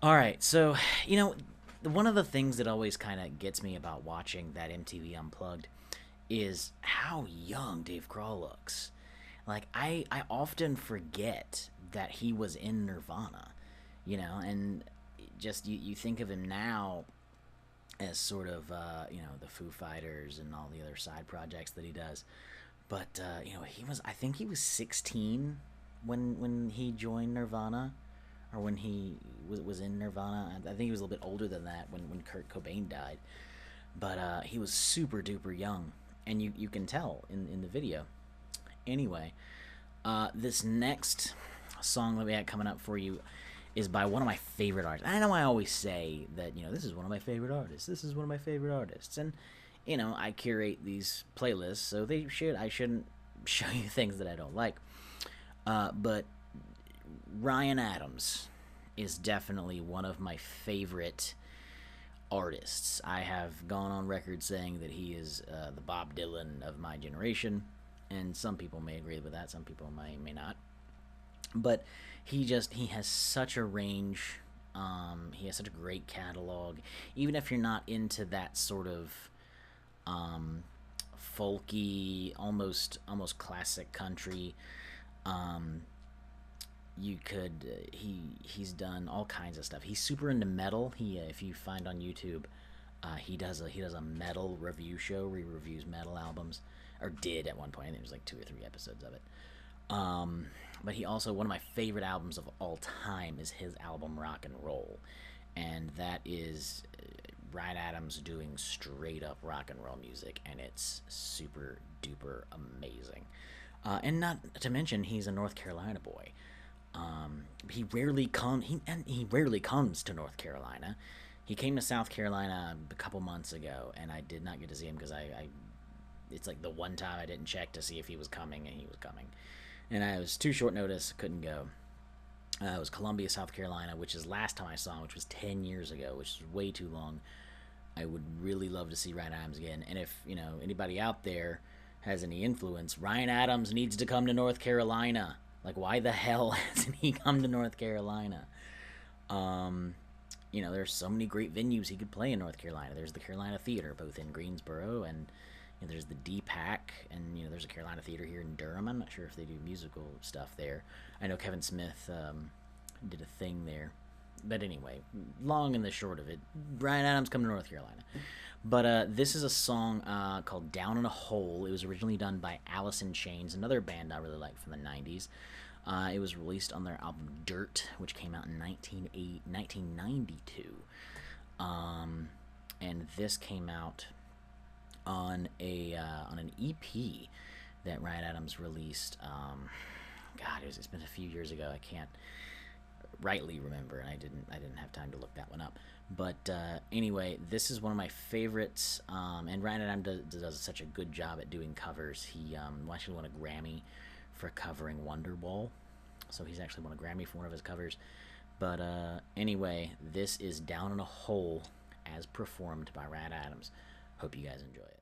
All right, so you know, one of the things that always kind of gets me about watching that MTV Unplugged is how young Dave Grohl looks. Like I often forget that he was in Nirvana, and just you think of him now as sort of the Foo Fighters and all the other side projects that he does. But he was, I think he was 16 when he joined Nirvana, or when he was in Nirvana. I think he was a little bit older than that when Kurt Cobain died. But he was super duper young, and you can tell in the video. Anyway, this next song that we had coming up for you is by one of my favorite artists. I know I always say that, this is one of my favorite artists. This is one of my favorite artists. And, I curate these playlists, so I shouldn't show you things that I don't like. But Ryan Adams is definitely one of my favorite artists. I have gone on record saying that he is the Bob Dylan of my generation, and some people may agree with that, some people may not. But he has such a range. He has such a great catalog. Even if you're not into that sort of folky, almost classic country, you could he's done all kinds of stuff. He's super into metal. He if you find on YouTube, he does a metal review show where he reviews metal albums, or did at one point. I think there was like 2 or 3 episodes of it. But he also, one of my favorite albums of all time is his album Rock and Roll, and that is Ryan Adams doing straight up rock and roll music, and it's super duper amazing. And not to mention, he's a North Carolina boy. He rarely comes to North Carolina. He came to South Carolina a couple months ago, and I did not get to see him because I it's like the one time I didn't check to see if he was coming, and he was coming. And I was too short notice, couldn't go. It was Columbia, South Carolina, which is last time I saw him, which was 10 years ago, which is way too long. I would really love to see Ryan Adams again. And if, anybody out there has any influence, Ryan Adams needs to come to North Carolina. Like, why the hell hasn't he come to North Carolina? There's so many great venues he could play in North Carolina. There's the Carolina Theater, both in Greensboro, and there's the D-PAC, and there's a Carolina Theater here in Durham. I'm not sure if they do musical stuff there. I know Kevin Smith did a thing there. But anyway, long and the short of it, Ryan Adams come to North Carolina. But this is a song called Down in a Hole. It was originally done by Alice in Chains, another band I really like from the 90s. It was released on their album Dirt, which came out in 1992. And this came out on an EP that Ryan Adams released. It's been a few years ago. I can't rightly remember, and I didn't have time to look that one up. But anyway, this is one of my favorites, and Ryan Adams does such a good job at doing covers. He actually won a Grammy for covering Wonderwall, so he's actually won a Grammy for one of his covers. But anyway, this is Down in a Hole as performed by Ryan Adams. Hope you guys enjoy it.